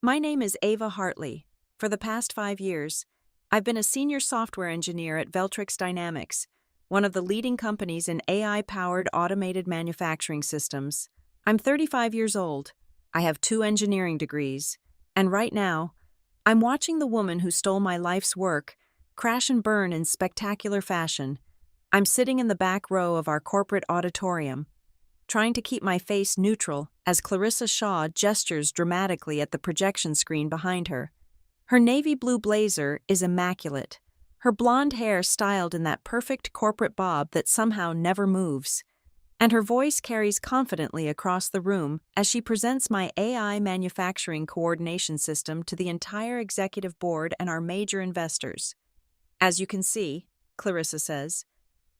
My name is Ava Hartley. For the past 5 years, I've been a senior software engineer at Veltrix Dynamics, one of the leading companies in AI-powered automated manufacturing systems. I'm 35 years old. I have 2 engineering degrees, and right now, I'm watching the woman who stole my life's work crash and burn in spectacular fashion. I'm sitting in the back row of our corporate auditorium, trying to keep my face neutral as Clarissa Shaw gestures dramatically at the projection screen behind her. Her navy blue blazer is immaculate, her blonde hair styled in that perfect corporate bob that somehow never moves, and her voice carries confidently across the room as she presents my AI manufacturing coordination system to the entire executive board and our major investors. As you can see, Clarissa says,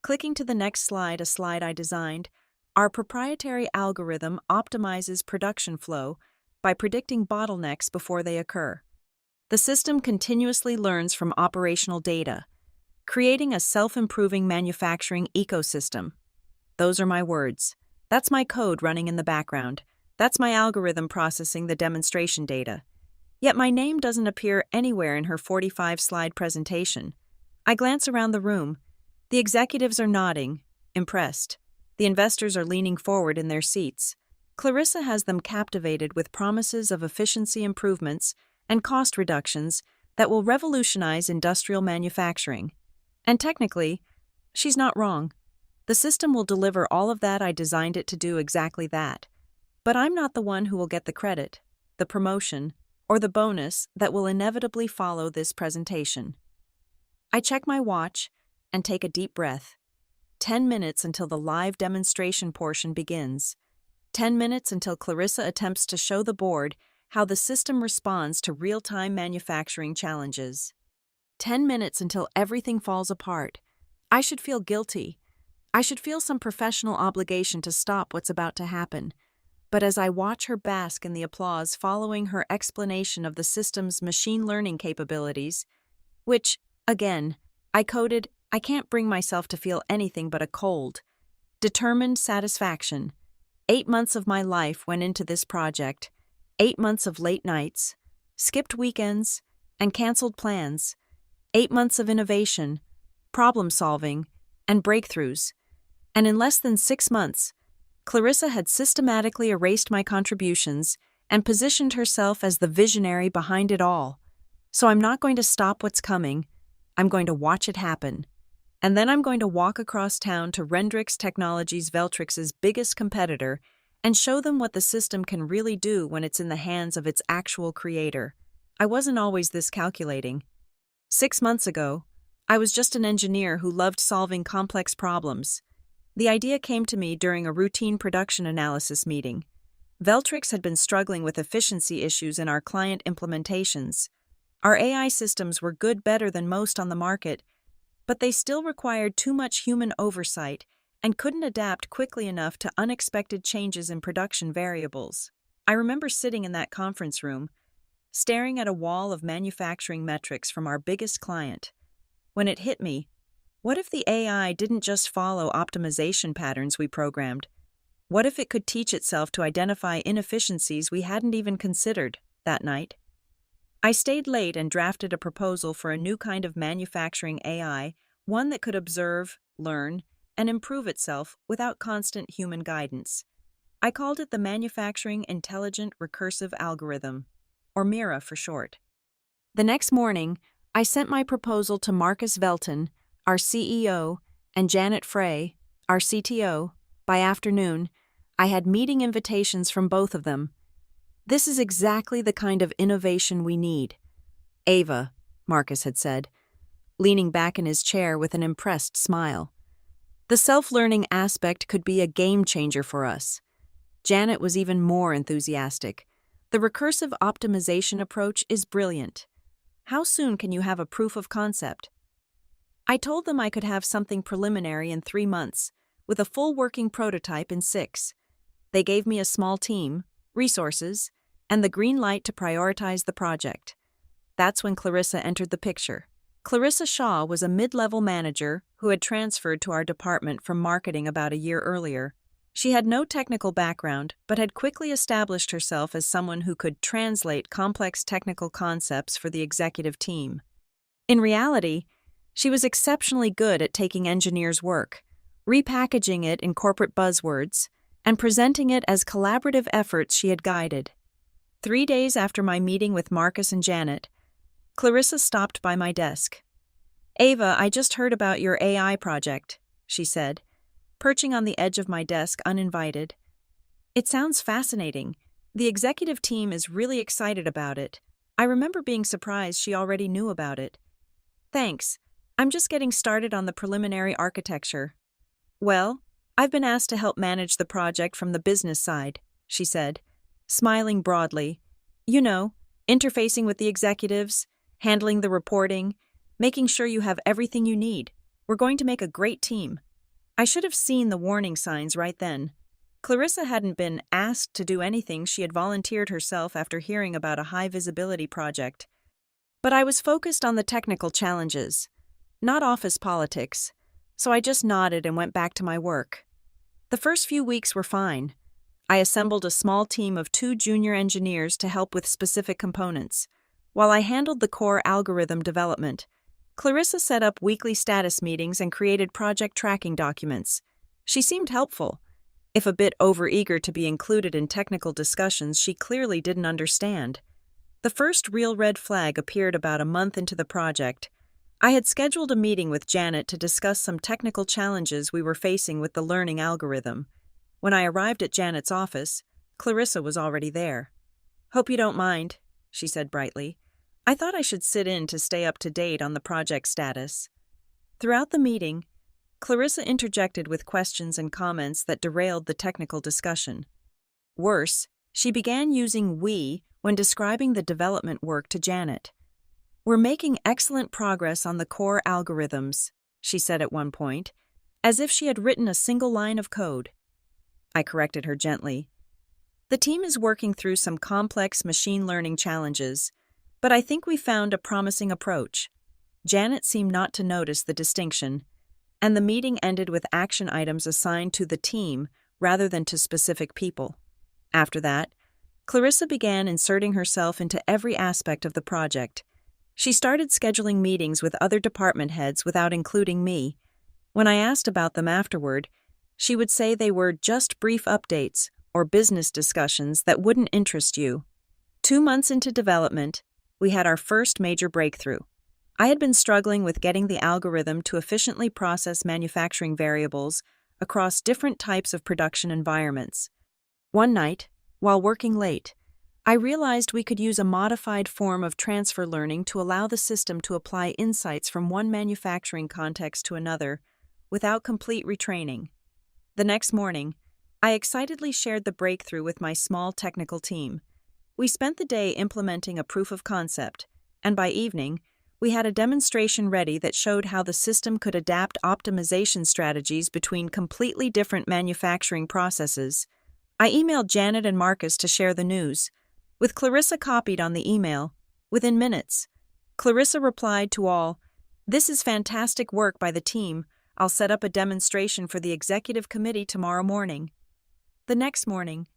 clicking to the next slide, a slide I designed, our proprietary algorithm optimizes production flow by predicting bottlenecks before they occur. The system continuously learns from operational data, creating a self-improving manufacturing ecosystem. Those are my words. That's my code running in the background. That's my algorithm processing the demonstration data. Yet my name doesn't appear anywhere in her 45-slide presentation. I glance around the room. The executives are nodding, impressed. The investors are leaning forward in their seats. Clarissa has them captivated with promises of efficiency improvements and cost reductions that will revolutionize industrial manufacturing. And technically, she's not wrong. The system will deliver all of that. I designed it to do exactly that. But I'm not the one who will get the credit, the promotion, or the bonus that will inevitably follow this presentation. I check my watch and take a deep breath. 10 minutes until the live demonstration portion begins. 10 minutes until Clarissa attempts to show the board how the system responds to real-time manufacturing challenges. 10 minutes until everything falls apart. I should feel guilty. I should feel some professional obligation to stop what's about to happen. But as I watch her bask in the applause following her explanation of the system's machine learning capabilities, which, again, I coded, I can't bring myself to feel anything but a cold, determined satisfaction. 8 months of my life went into this project. 8 months of late nights, skipped weekends, and canceled plans. 8 months of innovation, problem solving, and breakthroughs. And in less than 6 months, Clarissa had systematically erased my contributions and positioned herself as the visionary behind it all. So I'm not going to stop what's coming. I'm going to watch it happen. And then I'm going to walk across town to Rendrix Technologies, Veltrix's biggest competitor, and show them what the system can really do when it's in the hands of its actual creator. I wasn't always this calculating. 6 months ago, I was just an engineer who loved solving complex problems. The idea came to me during a routine production analysis meeting. Veltrix had been struggling with efficiency issues in our client implementations. Our AI systems were better than most on the market, but they still required too much human oversight and couldn't adapt quickly enough to unexpected changes in production variables. I remember sitting in that conference room, staring at a wall of manufacturing metrics from our biggest client. When it hit me, what if the AI didn't just follow optimization patterns we programmed? What if it could teach itself to identify inefficiencies we hadn't even considered that night? I stayed late and drafted a proposal for a new kind of manufacturing AI, one that could observe, learn, and improve itself without constant human guidance. I called it the Manufacturing Intelligent Recursive Algorithm, or MIRA for short. The next morning, I sent my proposal to Marcus Velton, our CEO, and Janet Frey, our CTO. By afternoon, I had meeting invitations from both of them. This is exactly the kind of innovation we need. Ava, Marcus had said, leaning back in his chair with an impressed smile. The self-learning aspect could be a game-changer for us. Janet was even more enthusiastic. The recursive optimization approach is brilliant. How soon can you have a proof of concept? I told them I could have something preliminary in 3 months, with a full working prototype in 6. They gave me a small team, resources, and the green light to prioritize the project. That's when Clarissa entered the picture. Clarissa Shaw was a mid-level manager who had transferred to our department from marketing about a year earlier. She had no technical background, but had quickly established herself as someone who could translate complex technical concepts for the executive team. In reality, she was exceptionally good at taking engineers' work, repackaging it in corporate buzzwords, and presenting it as collaborative efforts she had guided. 3 days after my meeting with Marcus and Janet, Clarissa stopped by my desk. "Ava, I just heard about your AI project," she said, perching on the edge of my desk uninvited. "It sounds fascinating. The executive team is really excited about it. I remember being surprised she already knew about it." "Thanks. I'm just getting started on the preliminary architecture." "Well, I've been asked to help manage the project from the business side," she said, smiling broadly. "You know, interfacing with the executives, handling the reporting, making sure you have everything you need. We're going to make a great team." I should have seen the warning signs right then. Clarissa hadn't been asked to do anything she had volunteered herself after hearing about a high-visibility project. But I was focused on the technical challenges, not office politics, so I just nodded and went back to my work. The first few weeks were fine. I assembled a small team of 2 junior engineers to help with specific components. While I handled the core algorithm development, Clarissa set up weekly status meetings and created project tracking documents. She seemed helpful. If a bit overeager to be included in technical discussions she clearly didn't understand. The first real red flag appeared about a month into the project. I had scheduled a meeting with Janet to discuss some technical challenges we were facing with the learning algorithm. When I arrived at Janet's office, Clarissa was already there. "Hope you don't mind," she said brightly. I thought I should sit in to stay up to date on the project status. Throughout the meeting, Clarissa interjected with questions and comments that derailed the technical discussion. Worse, she began using "we" when describing the development work to Janet. "We're making excellent progress on the core algorithms," she said at one point, as if she had written a single line of code. I corrected her gently. "The team is working through some complex machine learning challenges, but I think we found a promising approach." Janet seemed not to notice the distinction, and the meeting ended with action items assigned to the team rather than to specific people. After that, Clarissa began inserting herself into every aspect of the project. She started scheduling meetings with other department heads without including me. When I asked about them afterward, she would say they were just brief updates or business discussions that wouldn't interest you. 2 months into development, we had our first major breakthrough. I had been struggling with getting the algorithm to efficiently process manufacturing variables across different types of production environments. One night, while working late, I realized we could use a modified form of transfer learning to allow the system to apply insights from one manufacturing context to another without complete retraining. The next morning, I excitedly shared the breakthrough with my small technical team. We spent the day implementing a proof of concept, and by evening, we had a demonstration ready that showed how the system could adapt optimization strategies between completely different manufacturing processes. I emailed Janet and Marcus to share the news, with Clarissa copied on the email. Within minutes, Clarissa replied to all, "This is fantastic work by the team. I'll set up a demonstration for the executive committee tomorrow morning." The next morning,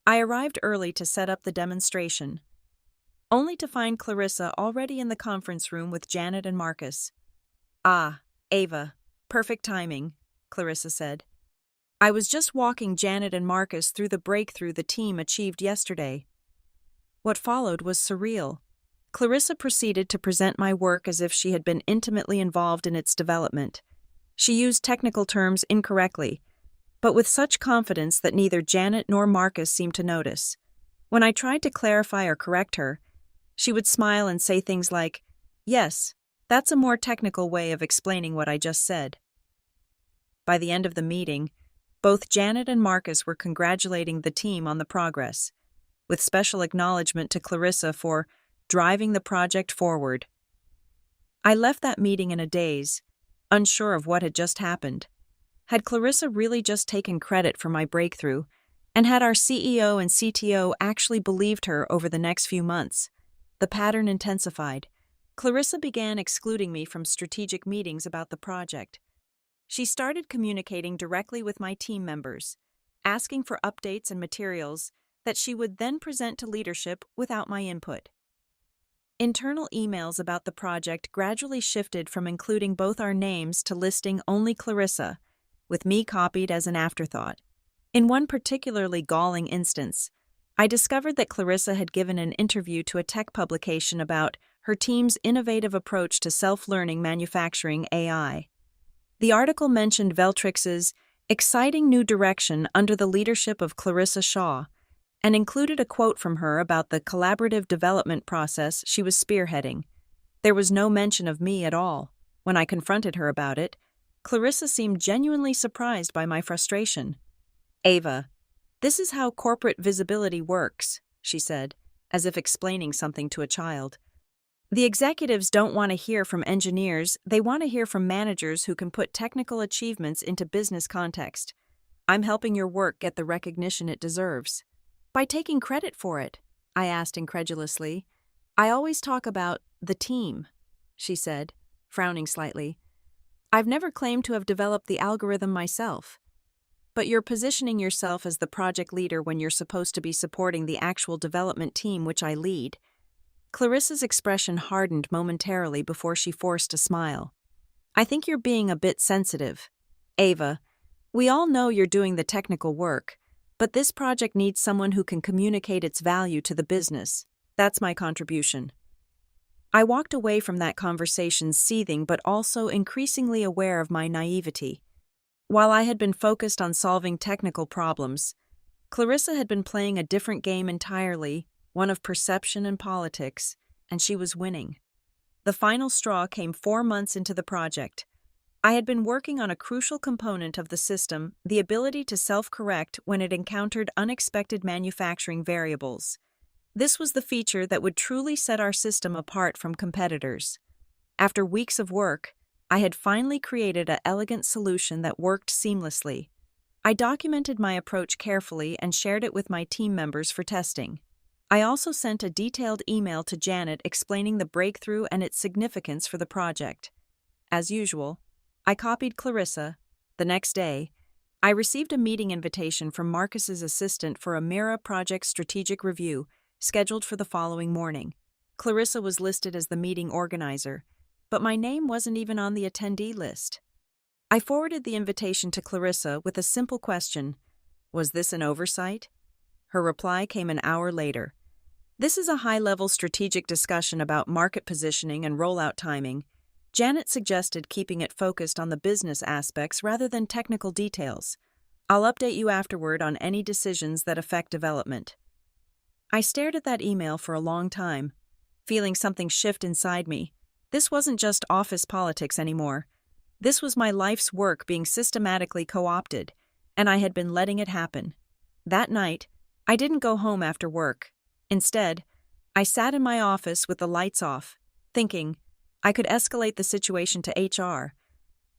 I arrived early to set up the demonstration, only to find Clarissa already in the conference room with Janet and Marcus. "Ah, Ava, perfect timing," Clarissa said. "I was just walking Janet and Marcus through the breakthrough the team achieved yesterday." What followed was surreal. Clarissa proceeded to present my work as if she had been intimately involved in its development. She used technical terms incorrectly, but with such confidence that neither Janet nor Marcus seemed to notice. When I tried to clarify or correct her, she would smile and say things like, "Yes, that's a more technical way of explaining what I just said." By the end of the meeting, both Janet and Marcus were congratulating the team on the progress, with special acknowledgement to Clarissa for driving the project forward. I left that meeting in a daze, unsure of what had just happened. Had Clarissa really just taken credit for my breakthrough, and had our CEO and CTO actually believed her over the next few months? The pattern intensified. Clarissa began excluding me from strategic meetings about the project. She started communicating directly with my team members, asking for updates and materials that she would then present to leadership without my input. Internal emails about the project gradually shifted from including both our names to listing only Clarissa, with me copied as an afterthought. In one particularly galling instance, I discovered that Clarissa had given an interview to a tech publication about her team's innovative approach to self-learning manufacturing AI. The article mentioned Veltrix's exciting new direction under the leadership of Clarissa Shaw, and included a quote from her about the collaborative development process she was spearheading. There was no mention of me at all. When I confronted her about it, Clarissa seemed genuinely surprised by my frustration. "Ava, this is how corporate visibility works," she said, as if explaining something to a child. "The executives don't want to hear from engineers, they want to hear from managers who can put technical achievements into business context. I'm helping your work get the recognition it deserves." "By taking credit for it?" I asked incredulously. "I always talk about the team," she said, frowning slightly. "I've never claimed to have developed the algorithm myself. But you're positioning yourself as the project leader when you're supposed to be supporting the actual development team which I lead." Clarissa's expression hardened momentarily before she forced a smile. "I think you're being a bit sensitive. Ava, we all know you're doing the technical work, but this project needs someone who can communicate its value to the business. That's my contribution." I walked away from that conversation seething but also increasingly aware of my naivety. While I had been focused on solving technical problems, Clarissa had been playing a different game entirely, one of perception and politics, and she was winning. The final straw came 4 months into the project. I had been working on a crucial component of the system, the ability to self-correct when it encountered unexpected manufacturing variables. This was the feature that would truly set our system apart from competitors. After weeks of work, I had finally created an elegant solution that worked seamlessly. I documented my approach carefully and shared it with my team members for testing. I also sent a detailed email to Janet explaining the breakthrough and its significance for the project. As usual, I copied Clarissa. The next day, I received a meeting invitation from Marcus's assistant for a Mira project strategic review scheduled for the following morning. Clarissa was listed as the meeting organizer, but my name wasn't even on the attendee list. I forwarded the invitation to Clarissa with a simple question: was this an oversight? Her reply came an hour later. "This is a high-level strategic discussion about market positioning and rollout timing. Janet suggested keeping it focused on the business aspects rather than technical details. I'll update you afterward on any decisions that affect development." I stared at that email for a long time, feeling something shift inside me. This wasn't just office politics anymore. This was my life's work being systematically co-opted, and I had been letting it happen. That night, I didn't go home after work. Instead, I sat in my office with the lights off, thinking I could escalate the situation to HR.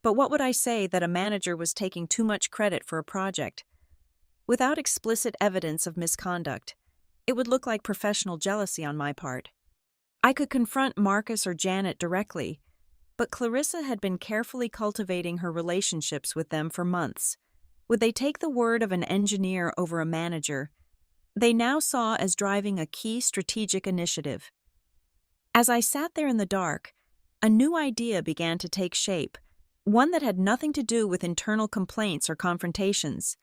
But what would I say that a manager was taking too much credit for a project? Without explicit evidence of misconduct, it would look like professional jealousy on my part. I could confront Marcus or Janet directly, but Clarissa had been carefully cultivating her relationships with them for months. Would they take the word of an engineer over a manager they now saw as driving a key strategic initiative? As I sat there in the dark, a new idea began to take shape, one that had nothing to do with internal complaints or confrontations.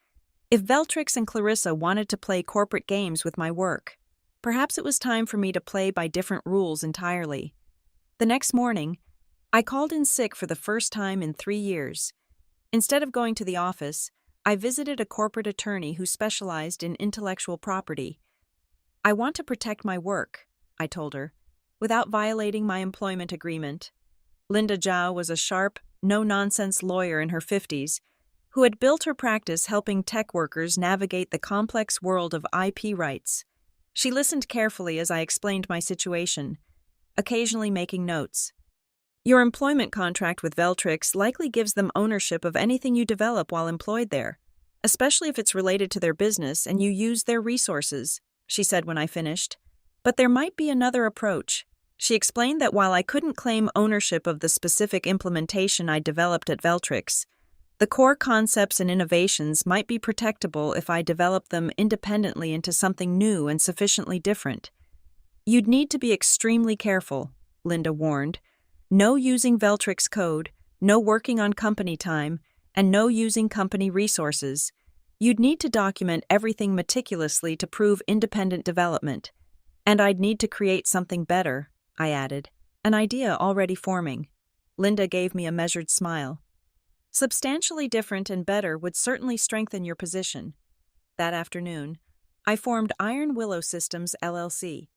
If Veltrix and Clarissa wanted to play corporate games with my work, perhaps it was time for me to play by different rules entirely. The next morning, I called in sick for the first time in 3 years. Instead of going to the office, I visited a corporate attorney who specialized in intellectual property. "I want to protect my work," I told her, "without violating my employment agreement." Linda Zhao was a sharp, no-nonsense lawyer in her 50s who had built her practice helping tech workers navigate the complex world of IP rights. She listened carefully as I explained my situation, occasionally making notes. "Your employment contract with Veltrix likely gives them ownership of anything you develop while employed there, especially if it's related to their business and you use their resources," she said when I finished. "But there might be another approach." She explained that while I couldn't claim ownership of the specific implementation I developed at Veltrix, The core concepts and innovations might be protectable if I develop them independently into something new and sufficiently different. You'd need to be extremely careful, Linda warned. No using Veltrix code, no working on company time, and no using company resources. You'd need to document everything meticulously to prove independent development. And I'd need to create something better, I added, an idea already forming. Linda gave me a measured smile. Substantially different and better would certainly strengthen your position. That afternoon, I formed Iron Willow Systems, LLC.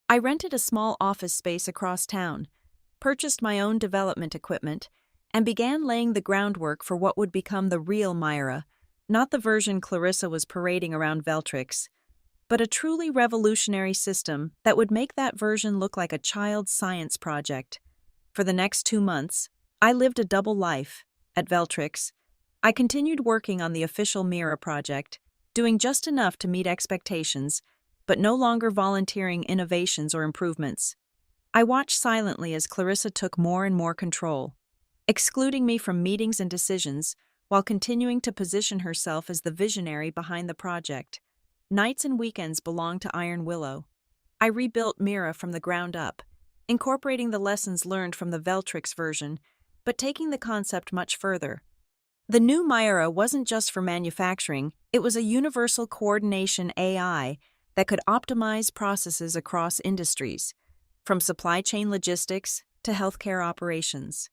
I rented a small office space across town, purchased my own development equipment, and began laying the groundwork for what would become the real Myra, not the version Clarissa was parading around Veltrix, but a truly revolutionary system that would make that version look like a child's science project. For the next 2 months, I lived a double life. At Veltrix, I continued working on the official Myra project, doing just enough to meet expectations, but no longer volunteering innovations or improvements. I watched silently as Clarissa took more and more control, excluding me from meetings and decisions while continuing to position herself as the visionary behind the project. Nights and weekends belonged to Iron Willow. I rebuilt Myra from the ground up, incorporating the lessons learned from the Veltrix version, but taking the concept much further. The new Myra wasn't just for manufacturing, it was a universal coordination AI that could optimize processes across industries, from supply chain logistics to healthcare operations.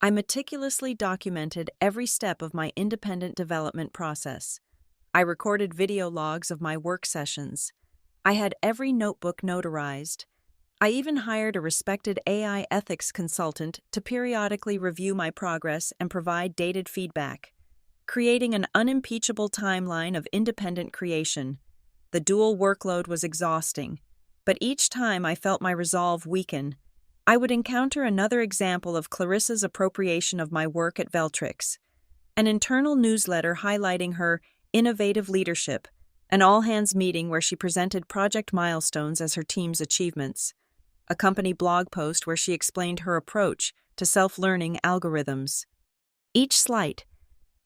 I meticulously documented every step of my independent development process. I recorded video logs of my work sessions. I had every notebook notarized. I even hired a respected AI ethics consultant to periodically review my progress and provide dated feedback, creating an unimpeachable timeline of independent creation. The dual workload was exhausting, but each time I felt my resolve weaken, I would encounter another example of Clarissa's appropriation of my work at Veltrix, an internal newsletter highlighting her innovative leadership, an all-hands meeting where she presented project milestones as her team's achievements, a company blog post where she explained her approach to self-learning algorithms. Each slight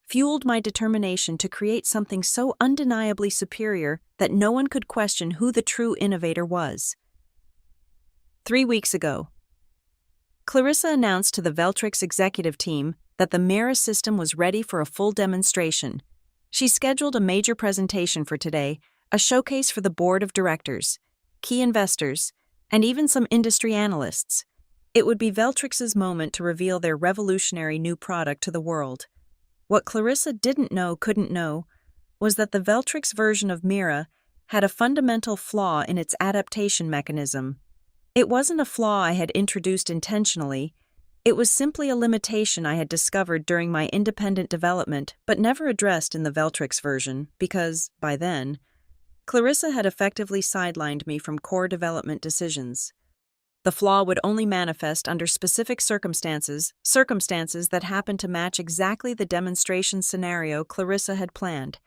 fueled my determination to create something so undeniably superior that no one could question who the true innovator was. 3 weeks ago, Clarissa announced to the Veltrix executive team that the Myra system was ready for a full demonstration. She scheduled a major presentation for today, a showcase for the board of directors, key investors, and even some industry analysts. It would be Veltrix's moment to reveal their revolutionary new product to the world. What Clarissa couldn't know, was that the Veltrix version of Myra had a fundamental flaw in its adaptation mechanism. It wasn't a flaw I had introduced intentionally. It was simply a limitation I had discovered during my independent development but never addressed in the Veltrix version because, by then, Clarissa had effectively sidelined me from core development decisions. The flaw would only manifest under specific circumstances that happened to match exactly the demonstration scenario Clarissa had planned.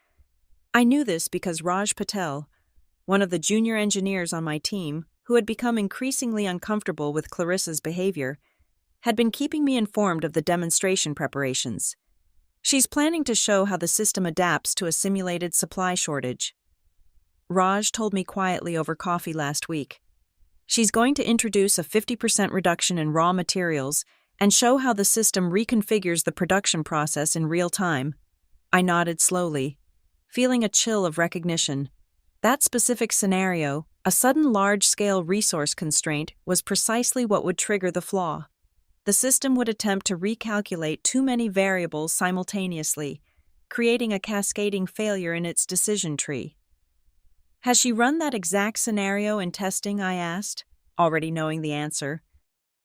I knew this because Raj Patel, one of the junior engineers on my team, who had become increasingly uncomfortable with Clarissa's behavior, had been keeping me informed of the demonstration preparations. She's planning to show how the system adapts to a simulated supply shortage. Raj told me quietly over coffee last week. She's going to introduce a 50% reduction in raw materials and show how the system reconfigures the production process in real time. I nodded slowly, feeling a chill of recognition. That specific scenario, a sudden large-scale resource constraint, was precisely what would trigger the flaw. The system would attempt to recalculate too many variables simultaneously, creating a cascading failure in its decision tree. Has she run that exact scenario in testing? I asked, already knowing the answer.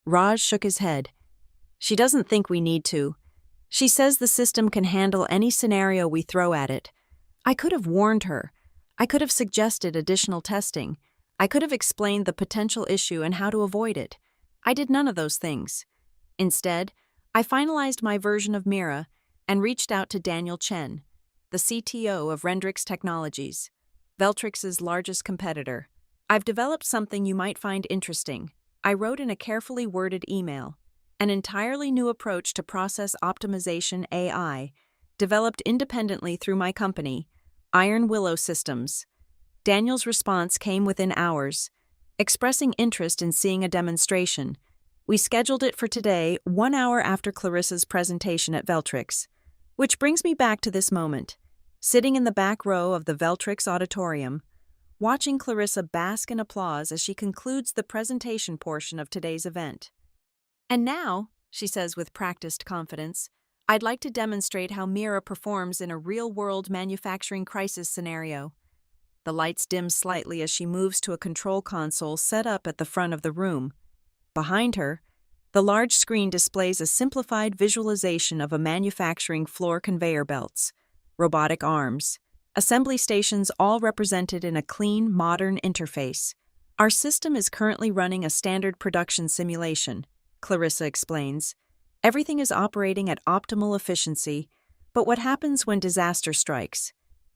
Raj shook his head. She doesn't think we need to. She says the system can handle any scenario we throw at it. I could have warned her. I could have suggested additional testing. I could have explained the potential issue and how to avoid it. I did none of those things. Instead, I finalized my version of Myra and reached out to Daniel Chen, the CTO of Rendrix Technologies, Veltrix's largest competitor. I've developed something you might find interesting. I wrote in a carefully worded email, an entirely new approach to process optimization AI developed independently through my company, Iron Willow Systems. Daniel's response came within hours, expressing interest in seeing a demonstration. We scheduled it for today, 1 hour after Clarissa's presentation at Veltrix. Which brings me back to this moment, sitting in the back row of the Veltrix auditorium, watching Clarissa bask in applause as she concludes the presentation portion of today's event. And now, she says with practiced confidence, I'd like to demonstrate how Mira performs in a real-world manufacturing crisis scenario. The lights dim slightly as she moves to a control console set up at the front of the room. Behind her, the large screen displays a simplified visualization of a manufacturing floor conveyor belts, robotic arms, assembly stations all represented in a clean, modern interface. Our system is currently running a standard production simulation, Clarissa explains. Everything is operating at optimal efficiency, but what happens when disaster strikes?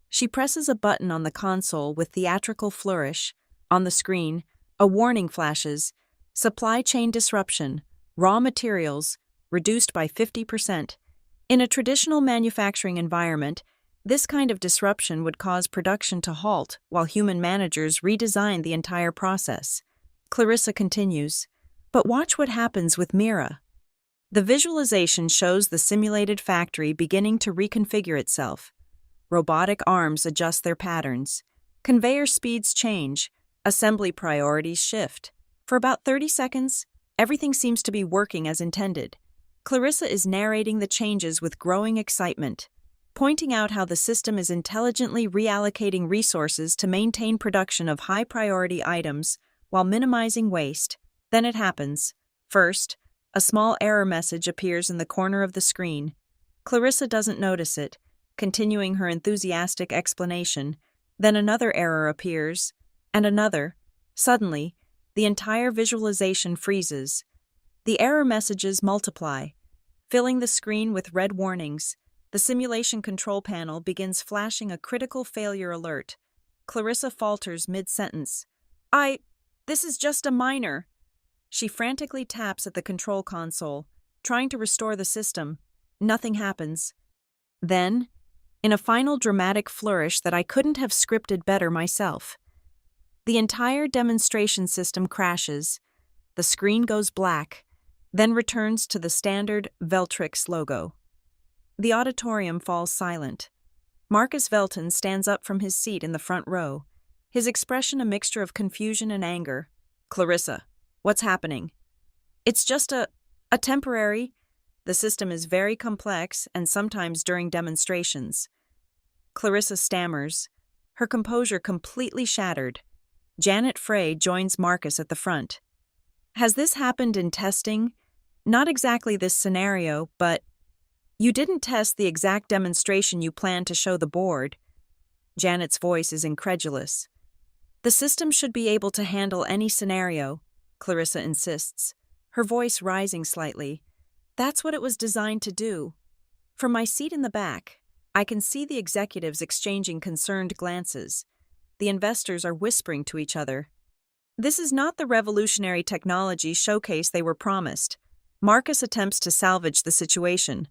She presses a button on the console with theatrical flourish. On the screen, a warning flashes: supply chain disruption, raw materials, reduced by 50%. In a traditional manufacturing environment, this kind of disruption would cause production to halt while human managers redesign the entire process. Clarissa continues, but watch what happens with Mira. The visualization shows the simulated factory beginning to reconfigure itself. Robotic arms adjust their patterns. Conveyor speeds change. Assembly priorities shift. For about 30 seconds, everything seems to be working as intended. Clarissa is narrating the changes with growing excitement, pointing out how the system is intelligently reallocating resources to maintain production of high-priority items while minimizing waste. Then it happens. First, a small error message appears in the corner of the screen. Clarissa doesn't notice it, continuing her enthusiastic explanation. Then another error appears, and another. Suddenly, the entire visualization freezes. The error messages multiply, filling the screen with red warnings. The simulation control panel begins flashing a critical failure alert. Clarissa falters mid-sentence. This is just a minor. She frantically taps at the control console, trying to restore the system. Nothing happens. Then, in a final dramatic flourish that I couldn't have scripted better myself, the entire demonstration system crashes. The screen goes black, then returns to the standard Veltrix logo. The auditorium falls silent. Marcus Velton stands up from his seat in the front row, his expression a mixture of confusion and anger. Clarissa, what's happening? It's just a temporary. The system is very complex, and sometimes during demonstrations. Clarissa stammers, her composure completely shattered. Janet Frey joins Marcus at the front. Has this happened in testing? Not exactly this scenario, but you didn't test the exact demonstration you planned to show the board. Janet's voice is incredulous. The system should be able to handle any scenario, Clarissa insists, her voice rising slightly. That's what it was designed to do. From my seat in the back, I can see the executives exchanging concerned glances. The investors are whispering to each other. This is not the revolutionary technology showcase they were promised. Marcus attempts to salvage the situation.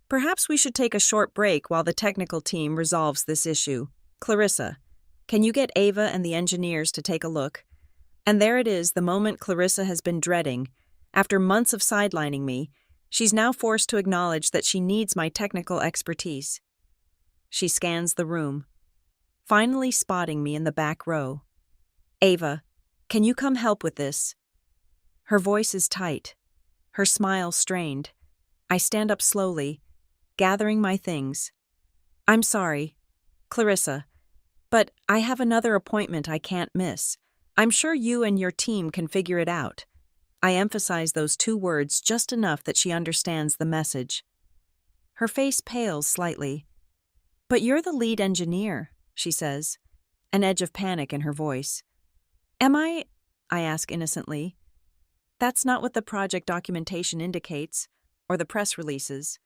Perhaps we should take a short break while the technical team resolves this issue. Clarissa, can you get Ava and the engineers to take a look? And there it is, the moment Clarissa has been dreading. After months of sidelining me, she's now forced to acknowledge that she needs my technical expertise. She scans the room, finally spotting me in the back row. Ava, can you come help with this? Her voice is tight, her smile strained. I stand up slowly, gathering my things. I'm sorry, Clarissa, but I have another appointment I can't miss. I'm sure you and your team can figure it out. I emphasize those 2 words just enough that she understands the message. Her face pales slightly. But you're the lead engineer, she says, an edge of panic in her voice. Am I ask innocently. That's not what the project documentation indicates, or the press releases,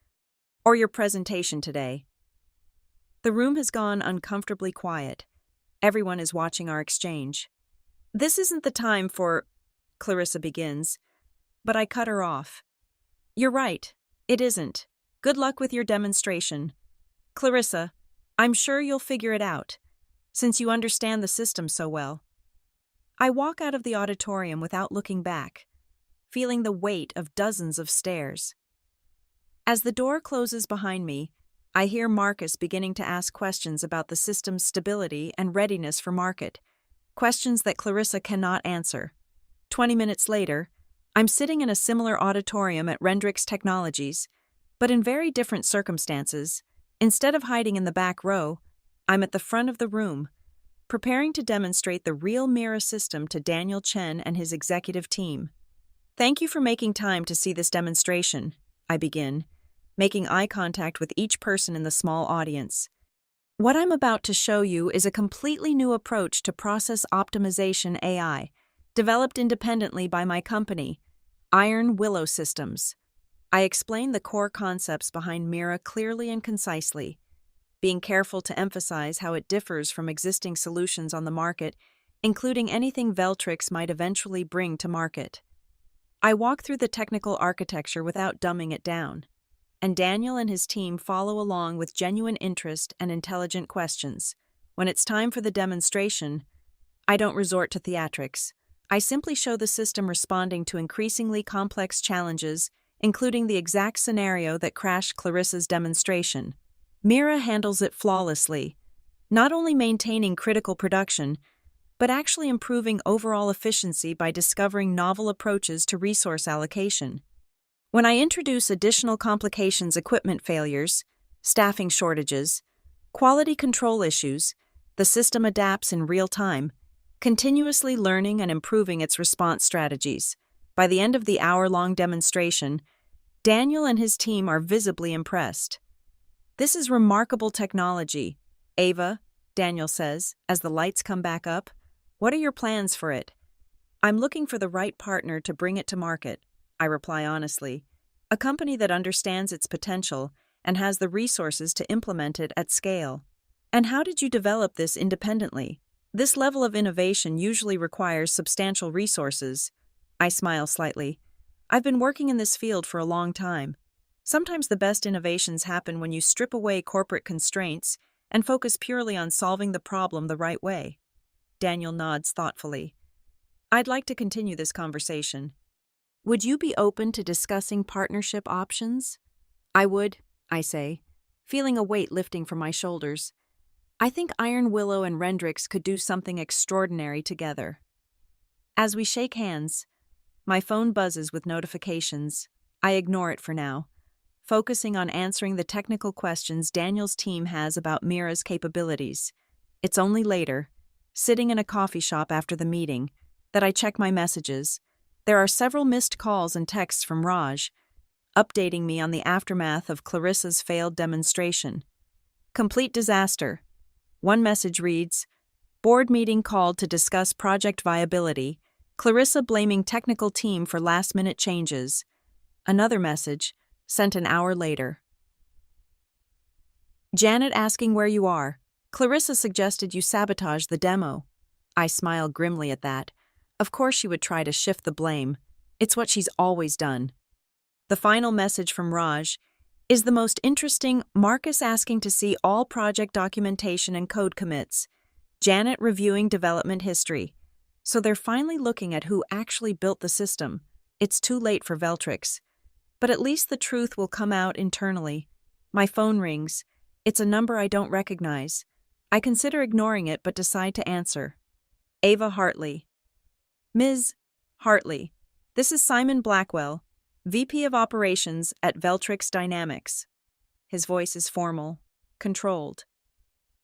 or your presentation today. The room has gone uncomfortably quiet. Everyone is watching our exchange. This isn't the time for, Clarissa begins, but I cut her off. You're right, it isn't. Good luck with your demonstration. Clarissa, I'm sure you'll figure it out, since you understand the system so well. I walk out of the auditorium without looking back, feeling the weight of dozens of stares. As the door closes behind me, I hear Marcus beginning to ask questions about the system's stability and readiness for market, questions that Clarissa cannot answer. 20 minutes later, I'm sitting in a similar auditorium at Rendrix Technologies, but in very different circumstances. Instead of hiding in the back row, I'm at the front of the room, preparing to demonstrate the real Mira system to Daniel Chen and his executive team. Thank you for making time to see this demonstration, I begin, making eye contact with each person in the small audience. What I'm about to show you is a completely new approach to process optimization AI, developed independently by my company, Iron Willow Systems. I explain the core concepts behind Mira clearly and concisely, being careful to emphasize how it differs from existing solutions on the market, including anything Veltrix might eventually bring to market. I walk through the technical architecture without dumbing it down, and Daniel and his team follow along with genuine interest and intelligent questions. When it's time for the demonstration, I don't resort to theatrics. I simply show the system responding to increasingly complex challenges, including the exact scenario that crashed Clarissa's demonstration. Mira handles it flawlessly, not only maintaining critical production, but actually improving overall efficiency by discovering novel approaches to resource allocation. When I introduce additional complications, equipment failures, staffing shortages, quality control issues, the system adapts in real time, continuously learning and improving its response strategies. By the end of the hour-long demonstration, Daniel and his team are visibly impressed. This is remarkable technology, Ava, Daniel says, as the lights come back up. What are your plans for it? I'm looking for the right partner to bring it to market, I reply honestly. A company that understands its potential and has the resources to implement it at scale. And how did you develop this independently? This level of innovation usually requires substantial resources. I smile slightly. I've been working in this field for a long time. Sometimes the best innovations happen when you strip away corporate constraints and focus purely on solving the problem the right way. Daniel nods thoughtfully. I'd like to continue this conversation. Would you be open to discussing partnership options? I would, I say, feeling a weight lifting from my shoulders. I think Iron Willow and Rendrix could do something extraordinary together. As we shake hands, my phone buzzes with notifications. I ignore it for now, focusing on answering the technical questions Daniel's team has about Mira's capabilities. It's only later, sitting in a coffee shop after the meeting, that I check my messages. There are several missed calls and texts from Raj, updating me on the aftermath of Clarissa's failed demonstration. Complete disaster. One message reads, "Board meeting called to discuss project viability. Clarissa blaming technical team for last-minute changes." Another message, sent an hour later. "Janet asking where you are. Clarissa suggested you sabotage the demo." I smile grimly at that. Of course she would try to shift the blame. It's what she's always done. The final message from Raj is the most interesting. Marcus asking to see all project documentation and code commits. Janet reviewing development history. So they're finally looking at who actually built the system. It's too late for Veltrix. But at least the truth will come out internally. My phone rings. It's a number I don't recognize. I consider ignoring it but decide to answer. Ava Hartley. "Ms. Hartley, this is Simon Blackwell, VP of Operations at Veltrix Dynamics." His voice is formal, controlled.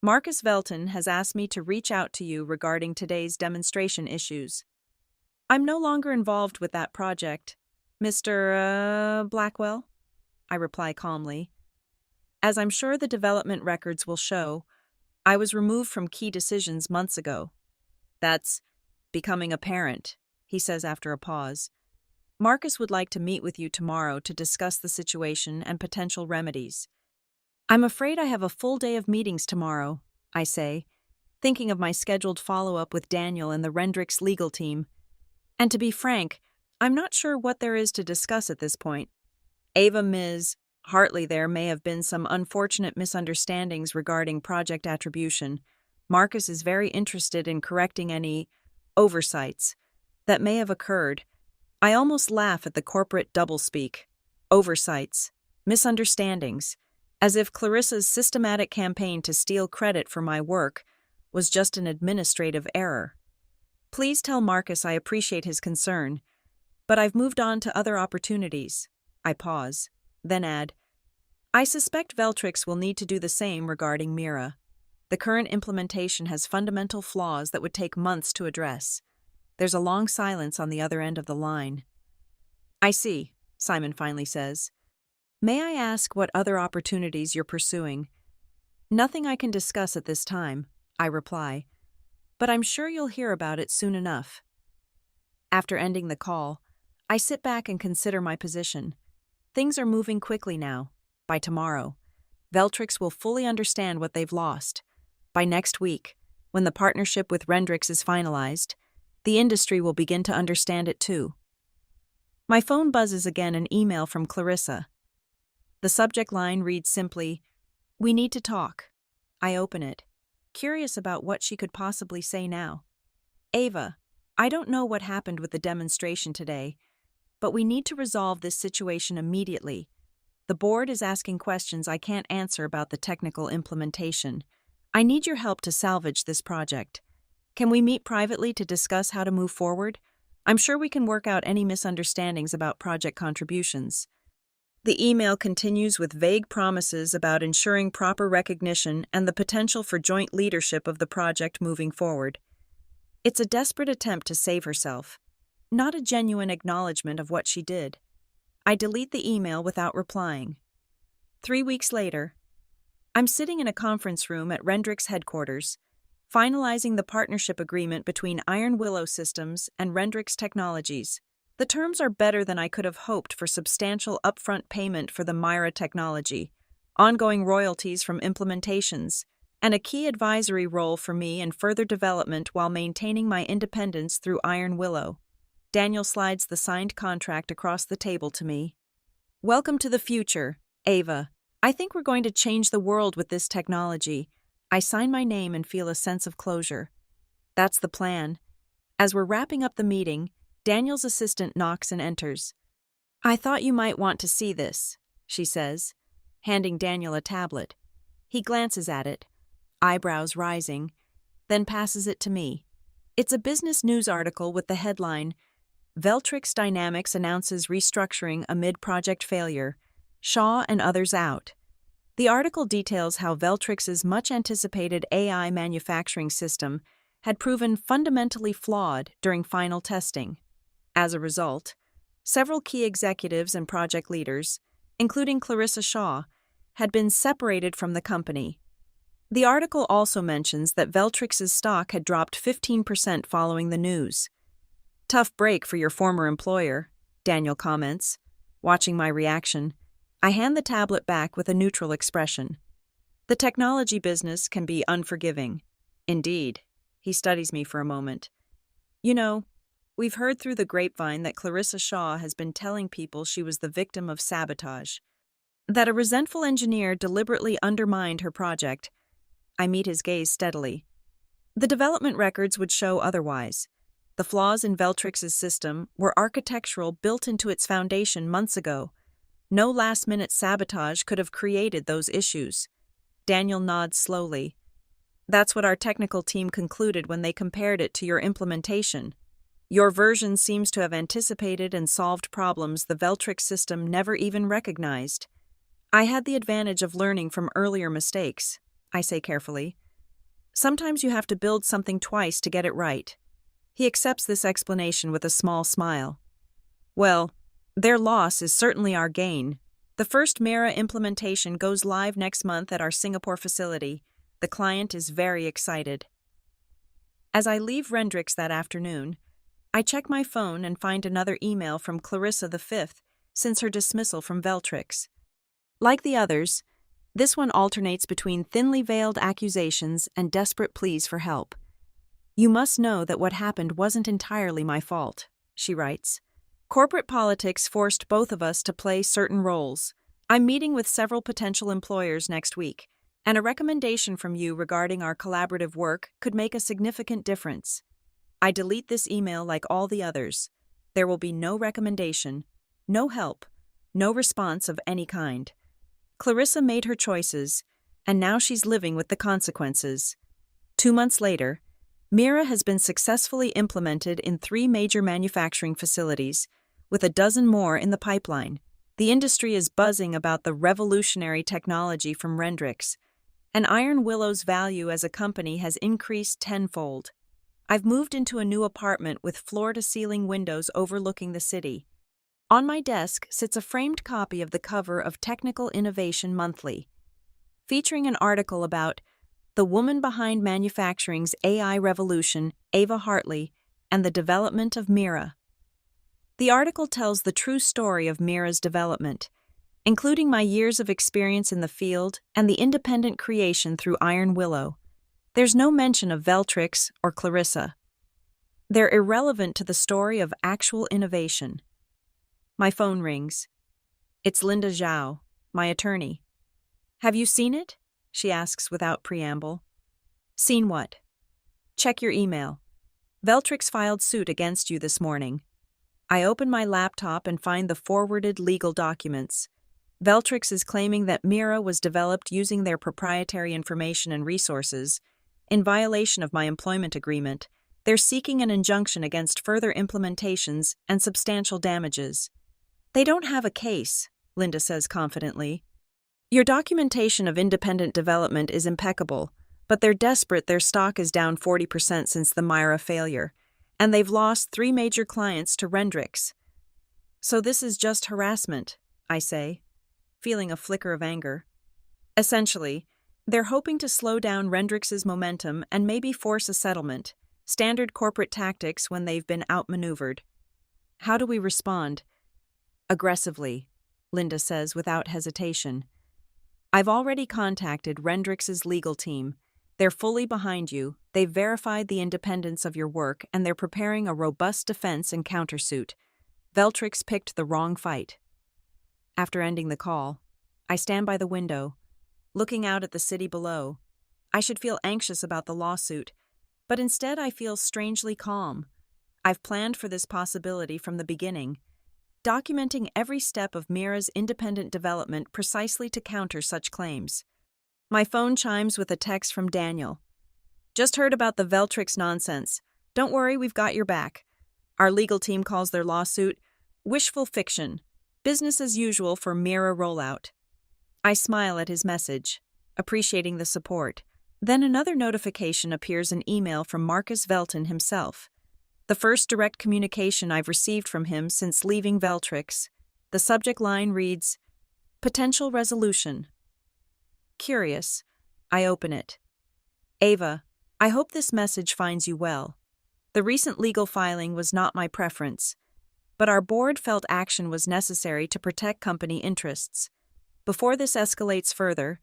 "Marcus Velton has asked me to reach out to you regarding today's demonstration issues." "I'm no longer involved with that project, Mr. Blackwell," I reply calmly. "As I'm sure the development records will show, I was removed from key decisions months ago." "That's becoming apparent," he says after a pause. "Marcus would like to meet with you tomorrow to discuss the situation and potential remedies." "I'm afraid I have a full day of meetings tomorrow," I say, thinking of my scheduled follow-up with Daniel and the Rendrix legal team. And to be frank, I'm not sure what there is to discuss at this point. "Ava, Ms. Hartley, there may have been some unfortunate misunderstandings regarding project attribution. Marcus is very interested in correcting any oversights that may have occurred. I almost laugh at the corporate doublespeak. Oversights, misunderstandings, as if Clarissa's systematic campaign to steal credit for my work was just an administrative error. Please tell Marcus I appreciate his concern, but I've moved on to other opportunities. I pause, then add, I suspect Veltrix will need to do the same regarding Mira. The current implementation has fundamental flaws that would take months to address. There's a long silence on the other end of the line. I see, Simon finally says. May I ask what other opportunities you're pursuing? Nothing I can discuss at this time, I reply, but I'm sure you'll hear about it soon enough. After ending the call, I sit back and consider my position. Things are moving quickly now. By tomorrow, Veltrix will fully understand what they've lost. By next week, when the partnership with Rendrix is finalized, the industry will begin to understand it too. My phone buzzes again, an email from Clarissa. The subject line reads simply, "We need to talk." I open it, curious about what she could possibly say now. Ava, I don't know what happened with the demonstration today, but we need to resolve this situation immediately. The board is asking questions I can't answer about the technical implementation. I need your help to salvage this project. Can we meet privately to discuss how to move forward? I'm sure we can work out any misunderstandings about project contributions. The email continues with vague promises about ensuring proper recognition and the potential for joint leadership of the project moving forward. It's a desperate attempt to save herself, not a genuine acknowledgement of what she did. I delete the email without replying. 3 weeks later, I'm sitting in a conference room at Rendrix headquarters, finalizing the partnership agreement between Iron Willow Systems and Rendrix Technologies. The terms are better than I could have hoped for substantial upfront payment for the Myra technology, ongoing royalties from implementations, and a key advisory role for me in further development while maintaining my independence through Iron Willow. Daniel slides the signed contract across the table to me. Welcome to the future, Ava. I think we're going to change the world with this technology. I sign my name and feel a sense of closure. That's the plan. As we're wrapping up the meeting, Daniel's assistant knocks and enters. I thought you might want to see this, she says, handing Daniel a tablet. He glances at it, eyebrows rising, then passes it to me. It's a business news article with the headline, Veltrix Dynamics announces restructuring amid project failure, Shaw and others out. The article details how Veltrix's much-anticipated AI manufacturing system had proven fundamentally flawed during final testing. As a result, several key executives and project leaders, including Clarissa Shaw, had been separated from the company. The article also mentions that Veltrix's stock had dropped 15% following the news. Tough break for your former employer, Daniel comments. Watching my reaction, I hand the tablet back with a neutral expression. The technology business can be unforgiving. Indeed. He studies me for a moment. You know, we've heard through the grapevine that Clarissa Shaw has been telling people she was the victim of sabotage, that a resentful engineer deliberately undermined her project. I meet his gaze steadily. The development records would show otherwise. The flaws in Veltrix's system were architectural, built into its foundation months ago. No last-minute sabotage could have created those issues. Daniel nods slowly. That's what our technical team concluded when they compared it to your implementation. Your version seems to have anticipated and solved problems the Veltrix system never even recognized. I had the advantage of learning from earlier mistakes, I say carefully. Sometimes you have to build something twice to get it right. He accepts this explanation with a small smile. Well, their loss is certainly our gain. The first Mira implementation goes live next month at our Singapore facility. The client is very excited. As I leave Rendrix that afternoon, I check my phone and find another email from Clarissa V since her dismissal from Veltrix. Like the others, this one alternates between thinly veiled accusations and desperate pleas for help. You must know that what happened wasn't entirely my fault, she writes. Corporate politics forced both of us to play certain roles. I'm meeting with several potential employers next week, and a recommendation from you regarding our collaborative work could make a significant difference. I delete this email like all the others. There will be no recommendation, no help, no response of any kind. Clarissa made her choices, and now she's living with the consequences. 2 months later, Mira has been successfully implemented in 3 major manufacturing facilities, with a dozen more in the pipeline. The industry is buzzing about the revolutionary technology from Rendrix, and Iron Willow's value as a company has increased tenfold. I've moved into a new apartment with floor-to-ceiling windows overlooking the city. On my desk sits a framed copy of the cover of Technical Innovation Monthly, featuring an article about the woman behind manufacturing's AI revolution, Ava Hartley, and the development of Mira. The article tells the true story of Mira's development, including my years of experience in the field and the independent creation through Iron Willow. There's no mention of Veltrix or Clarissa. They're irrelevant to the story of actual innovation. My phone rings. It's Linda Zhao, my attorney. "Have you seen it?" she asks without preamble. "Seen what?" "Check your email. Veltrix filed suit against you this morning." I open my laptop and find the forwarded legal documents. Veltrix is claiming that Mira was developed using their proprietary information and resources. In violation of my employment agreement, they're seeking an injunction against further implementations and substantial damages. "They don't have a case," Linda says confidently. "Your documentation of independent development is impeccable, but they're desperate. Their stock is down 40% since the Mira failure, and they've lost 3 major clients to Rendrix." "So this is just harassment," I say, feeling a flicker of anger. "Essentially, they're hoping to slow down Rendrix's momentum and maybe force a settlement, standard corporate tactics when they've been outmaneuvered." "How do we respond?" "Aggressively," Linda says without hesitation. "I've already contacted Rendrix's legal team. They're fully behind you, they've verified the independence of your work, and they're preparing a robust defense and countersuit. Veltrix picked the wrong fight." After ending the call, I stand by the window, looking out at the city below. I should feel anxious about the lawsuit, but instead I feel strangely calm. I've planned for this possibility from the beginning, documenting every step of Mira's independent development precisely to counter such claims. My phone chimes with a text from Daniel. "Just heard about the Veltrix nonsense. Don't worry, we've got your back. Our legal team calls their lawsuit wishful fiction, business as usual for Mira rollout." I smile at his message, appreciating the support. Then another notification appears in email from Marcus Velton himself. The first direct communication I've received from him since leaving Veltrix. The subject line reads, "Potential resolution." Curious, I open it. "Ava, I hope this message finds you well. The recent legal filing was not my preference, but our board felt action was necessary to protect company interests. Before this escalates further,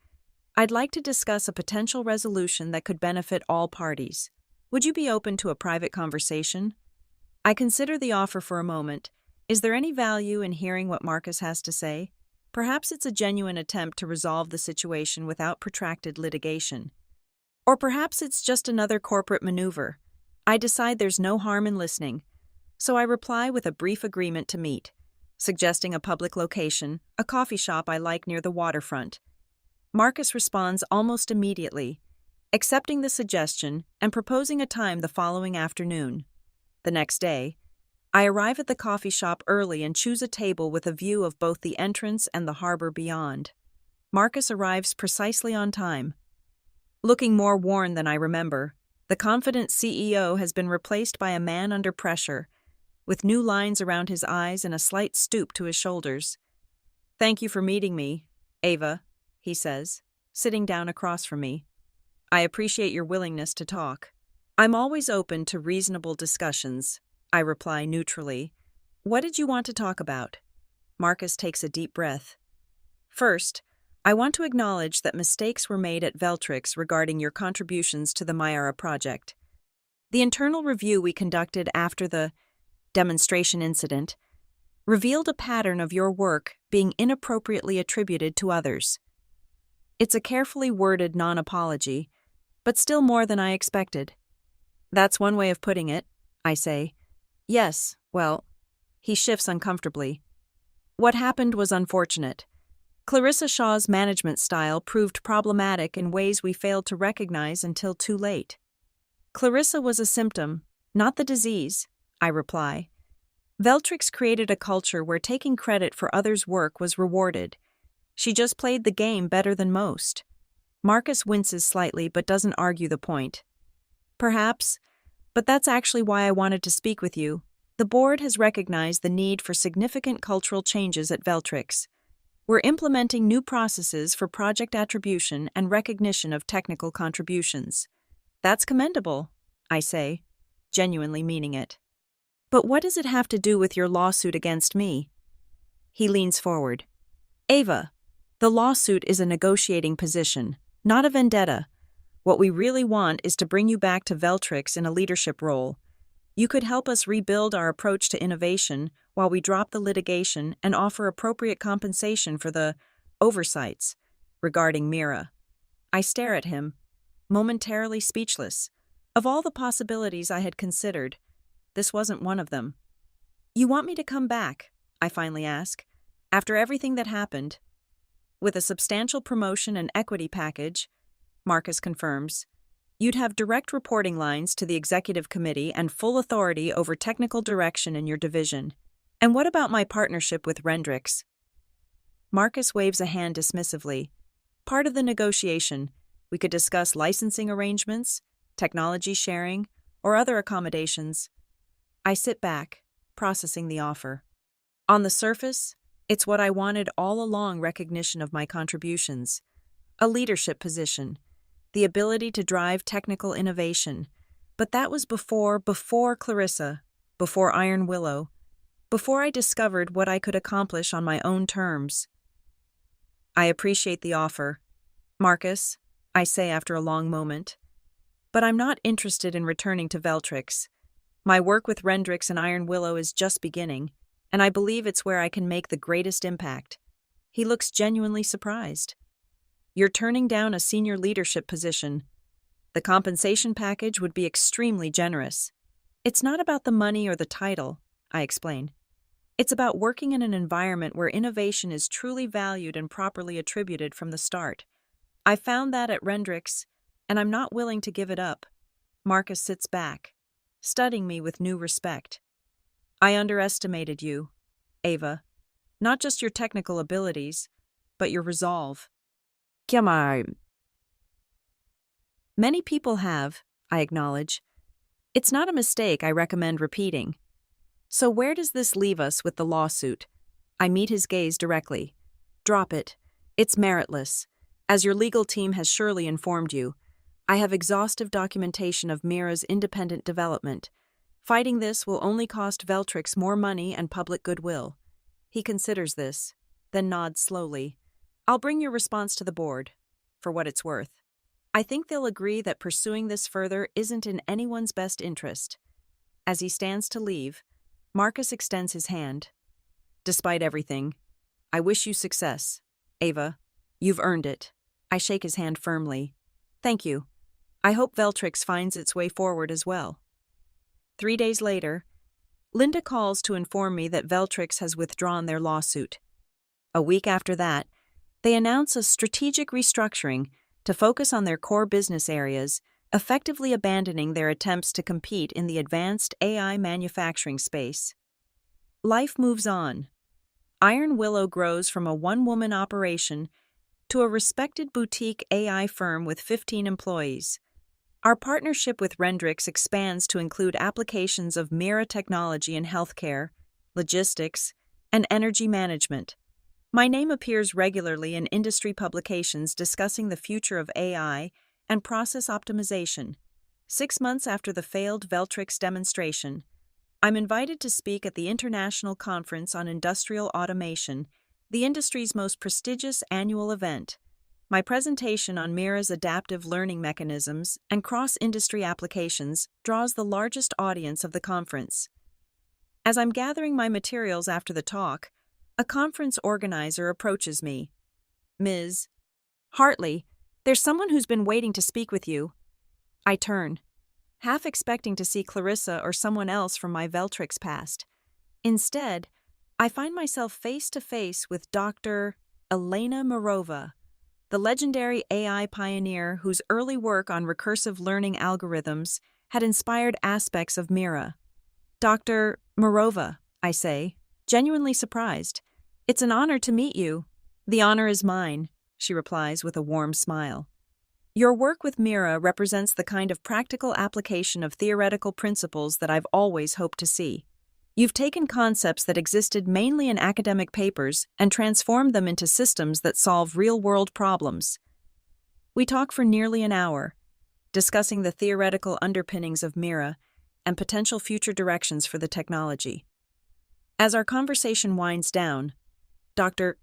I'd like to discuss a potential resolution that could benefit all parties. Would you be open to a private conversation?" I consider the offer for a moment. Is there any value in hearing what Marcus has to say? Perhaps it's a genuine attempt to resolve the situation without protracted litigation. Or perhaps it's just another corporate maneuver. I decide there's no harm in listening, so I reply with a brief agreement to meet, suggesting a public location, a coffee shop I like near the waterfront. Marcus responds almost immediately, accepting the suggestion and proposing a time the following afternoon. The next day, I arrive at the coffee shop early and choose a table with a view of both the entrance and the harbor beyond. Marcus arrives precisely on time. Looking more worn than I remember, the confident CEO has been replaced by a man under pressure, with new lines around his eyes and a slight stoop to his shoulders. "Thank you for meeting me, Ava," he says, sitting down across from me. "I appreciate your willingness to talk." "I'm always open to reasonable discussions," I reply neutrally. "What did you want to talk about?" Marcus takes a deep breath. "First, I want to acknowledge that mistakes were made at Veltrix regarding your contributions to the Myara project. The internal review we conducted after the demonstration incident revealed a pattern of your work being inappropriately attributed to others. It's a carefully worded non-apology, but still more than I expected. That's one way of putting it, I say. Yes, well, he shifts uncomfortably. What happened was unfortunate. Clarissa Shaw's management style proved problematic in ways we failed to recognize until too late. Clarissa was a symptom, not the disease, I reply. Veltrix created a culture where taking credit for others' work was rewarded. She just played the game better than most. Marcus winces slightly but doesn't argue the point. Perhaps, but that's actually why I wanted to speak with you. The board has recognized the need for significant cultural changes at Veltrix. We're implementing new processes for project attribution and recognition of technical contributions. That's commendable, I say, genuinely meaning it. But what does it have to do with your lawsuit against me? He leans forward. Ava, the lawsuit is a negotiating position, not a vendetta. What we really want is to bring you back to Veltrix in a leadership role. You could help us rebuild our approach to innovation while we drop the litigation and offer appropriate compensation for the oversights regarding Mira. I stare at him, momentarily speechless. Of all the possibilities I had considered, this wasn't one of them. You want me to come back? I finally ask. After everything that happened, with a substantial promotion and equity package, Marcus confirms, you'd have direct reporting lines to the executive committee and full authority over technical direction in your division. And what about my partnership with Rendrix? Marcus waves a hand dismissively. Part of the negotiation, we could discuss licensing arrangements, technology sharing, or other accommodations. I sit back, processing the offer. On the surface, it's what I wanted all along: recognition of my contributions, a leadership position, the ability to drive technical innovation. But that was before Clarissa, before Iron Willow, before I discovered what I could accomplish on my own terms. I appreciate the offer, Marcus, I say after a long moment. But I'm not interested in returning to Veltrix. My work with Rendrix and Iron Willow is just beginning, and I believe it's where I can make the greatest impact. He looks genuinely surprised. You're turning down a senior leadership position. The compensation package would be extremely generous. It's not about the money or the title, I explain. It's about working in an environment where innovation is truly valued and properly attributed from the start. I found that at Rendrix, and I'm not willing to give it up. Marcus sits back, studying me with new respect. I underestimated you, Ava. Not just your technical abilities, but your resolve. Many people have, I acknowledge. It's not a mistake I recommend repeating. So where does this leave us with the lawsuit? I meet his gaze directly. Drop it. It's meritless. As your legal team has surely informed you, I have exhaustive documentation of Mira's independent development. Fighting this will only cost Veltrix more money and public goodwill. He considers this, then nods slowly. I'll bring your response to the board, for what it's worth. I think they'll agree that pursuing this further isn't in anyone's best interest. As he stands to leave, Marcus extends his hand. Despite everything, I wish you success, Ava. You've earned it. I shake his hand firmly. Thank you. I hope Veltrix finds its way forward as well. 3 days later, Linda calls to inform me that Veltrix has withdrawn their lawsuit. A week after that, they announce a strategic restructuring to focus on their core business areas, effectively abandoning their attempts to compete in the advanced AI manufacturing space. Life moves on. Iron Willow grows from a one-woman operation to a respected boutique AI firm with 15 employees. Our partnership with Rendrix expands to include applications of Mira technology in healthcare, logistics, and energy management. My name appears regularly in industry publications discussing the future of AI and process optimization. 6 months after the failed Veltrix demonstration, I'm invited to speak at the International Conference on Industrial Automation, the industry's most prestigious annual event. My presentation on Mira's adaptive learning mechanisms and cross-industry applications draws the largest audience of the conference. As I'm gathering my materials after the talk, a conference organizer approaches me. Ms. Hartley, there's someone who's been waiting to speak with you. I turn, half expecting to see Clarissa or someone else from my Veltrix past. Instead, I find myself face to face with Dr. Elena Mirova, the legendary AI pioneer whose early work on recursive learning algorithms had inspired aspects of Mira. Dr. Mirova, I say, genuinely surprised. It's an honor to meet you. The honor is mine, she replies with a warm smile. Your work with Mira represents the kind of practical application of theoretical principles that I've always hoped to see. You've taken concepts that existed mainly in academic papers and transformed them into systems that solve real-world problems. We talk for nearly an hour, discussing the theoretical underpinnings of Mira and potential future directions for the technology. As our conversation winds down, Dr.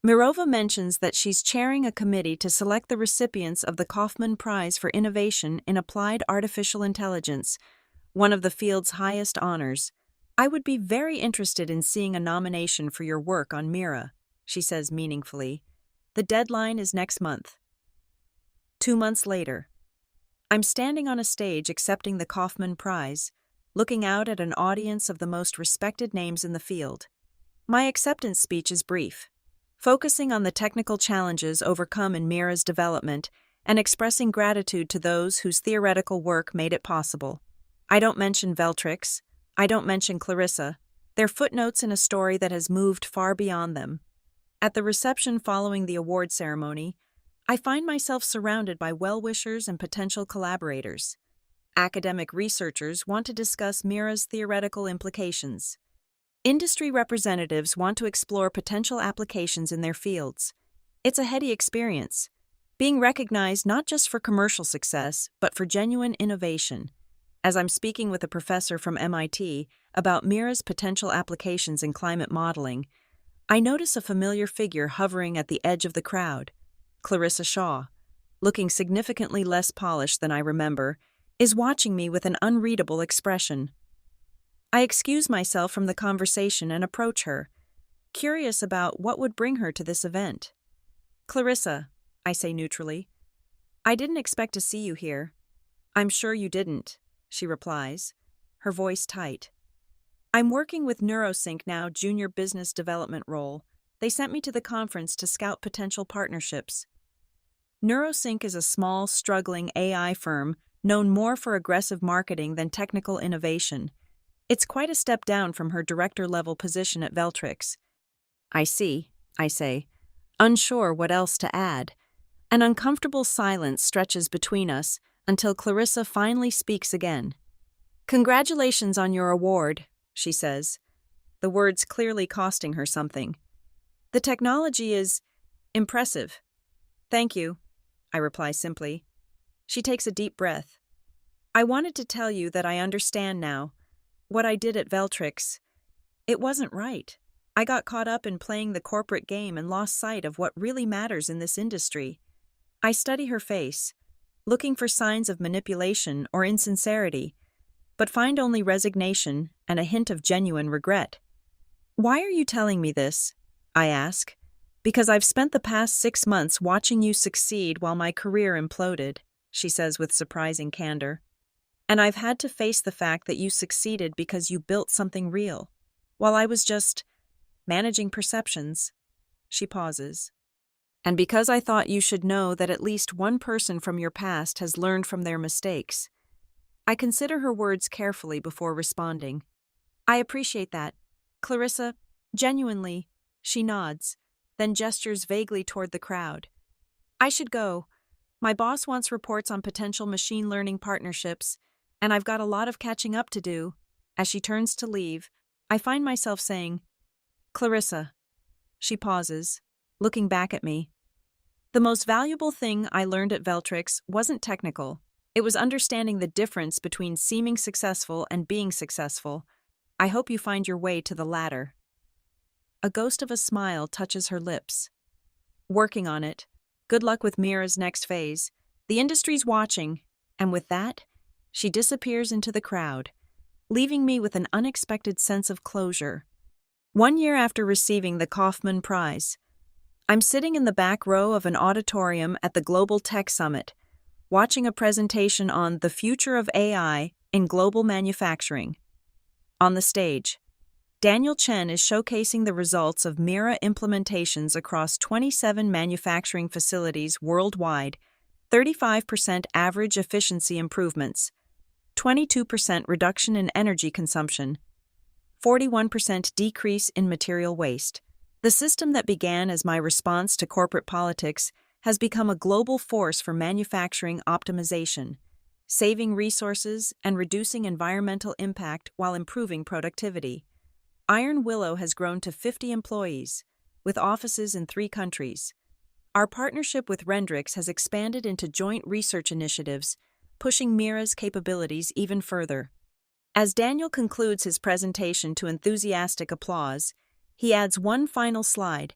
Mirova mentions that she's chairing a committee to select the recipients of the Kaufman Prize for Innovation in Applied Artificial Intelligence, one of the field's highest honors. I would be very interested in seeing a nomination for your work on Mira, she says meaningfully. The deadline is next month. 2 months later, I'm standing on a stage accepting the Kaufman Prize, looking out at an audience of the most respected names in the field. My acceptance speech is brief, focusing on the technical challenges overcome in Mira's development and expressing gratitude to those whose theoretical work made it possible. I don't mention Veltrix. I don't mention Clarissa. They're footnotes in a story that has moved far beyond them. At the reception following the award ceremony, I find myself surrounded by well-wishers and potential collaborators. Academic researchers want to discuss Mira's theoretical implications. Industry representatives want to explore potential applications in their fields. It's a heady experience, being recognized not just for commercial success, but for genuine innovation. As I'm speaking with a professor from MIT about Mira's potential applications in climate modeling, I notice a familiar figure hovering at the edge of the crowd. Clarissa Shaw, looking significantly less polished than I remember, is watching me with an unreadable expression. I excuse myself from the conversation and approach her, curious about what would bring her to this event. Clarissa, I say neutrally, I didn't expect to see you here. I'm sure you didn't, she replies, her voice tight. I'm working with NeuroSync now, junior business development role. They sent me to the conference to scout potential partnerships. NeuroSync is a small, struggling AI firm known more for aggressive marketing than technical innovation. It's quite a step down from her director-level position at Veltrix. I see, I say, unsure what else to add. An uncomfortable silence stretches between us until Clarissa finally speaks again. Congratulations on your award, she says, the words clearly costing her something. The technology is impressive. Thank you, I reply simply. She takes a deep breath. I wanted to tell you that I understand now. What I did at Veltrix, it wasn't right. I got caught up in playing the corporate game and lost sight of what really matters in this industry. I study her face, looking for signs of manipulation or insincerity, but find only resignation and a hint of genuine regret. Why are you telling me this? I ask. Because I've spent the past 6 months watching you succeed while my career imploded, she says with surprising candor. And I've had to face the fact that you succeeded because you built something real, while I was just managing perceptions. She pauses. And because I thought you should know that at least one person from your past has learned from their mistakes. I consider her words carefully before responding. I appreciate that. Clarissa, genuinely, she nods, then gestures vaguely toward the crowd. I should go. My boss wants reports on potential machine learning partnerships, and I've got a lot of catching up to do. As she turns to leave, I find myself saying, Clarissa. She pauses, looking back at me. The most valuable thing I learned at Veltrix wasn't technical. It was understanding the difference between seeming successful and being successful. I hope you find your way to the latter. A ghost of a smile touches her lips. Working on it. Good luck with Mira's next phase. The industry's watching, and with that, she disappears into the crowd, leaving me with an unexpected sense of closure. 1 year after receiving the Kaufman Prize, I'm sitting in the back row of an auditorium at the Global Tech Summit, watching a presentation on the future of AI in global manufacturing. On the stage, Daniel Chen is showcasing the results of Mira implementations across 27 manufacturing facilities worldwide, 35% average efficiency improvements, 22% reduction in energy consumption, 41% decrease in material waste. The system that began as my response to corporate politics has become a global force for manufacturing optimization, saving resources and reducing environmental impact while improving productivity. Iron Willow has grown to 50 employees, with offices in 3 countries. Our partnership with Rendrix has expanded into joint research initiatives, pushing Mira's capabilities even further. As Daniel concludes his presentation to enthusiastic applause, he adds one final slide: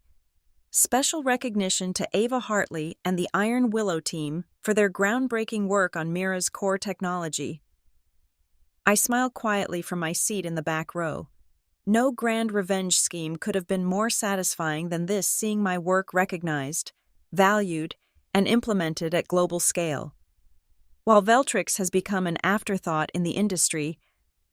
special recognition to Ava Hartley and the Iron Willow team for their groundbreaking work on Mira's core technology. I smile quietly from my seat in the back row. No grand revenge scheme could have been more satisfying than this, seeing my work recognized, valued, and implemented at global scale. While Veltrix has become an afterthought in the industry,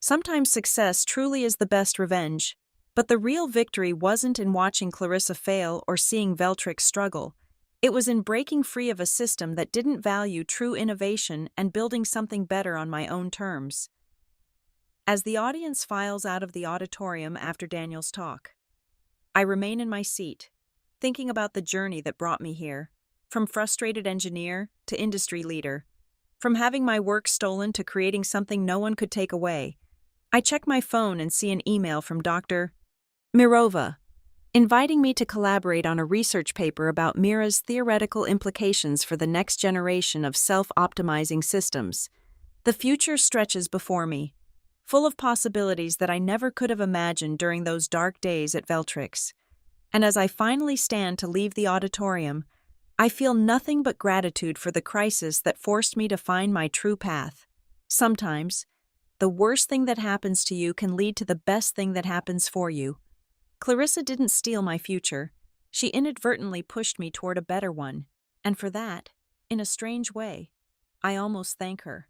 sometimes success truly is the best revenge. But the real victory wasn't in watching Clarissa fail or seeing Veltrix struggle. It was in breaking free of a system that didn't value true innovation and building something better on my own terms. As the audience files out of the auditorium after Daniel's talk, I remain in my seat, thinking about the journey that brought me here, from frustrated engineer to industry leader, from having my work stolen to creating something no one could take away. I check my phone and see an email from Dr. Mirova, inviting me to collaborate on a research paper about Mira's theoretical implications for the next generation of self-optimizing systems. The future stretches before me, full of possibilities that I never could have imagined during those dark days at Veltrix. And as I finally stand to leave the auditorium, I feel nothing but gratitude for the crisis that forced me to find my true path. Sometimes, the worst thing that happens to you can lead to the best thing that happens for you. Clarissa didn't steal my future. She inadvertently pushed me toward a better one, and for that, in a strange way, I almost thank her.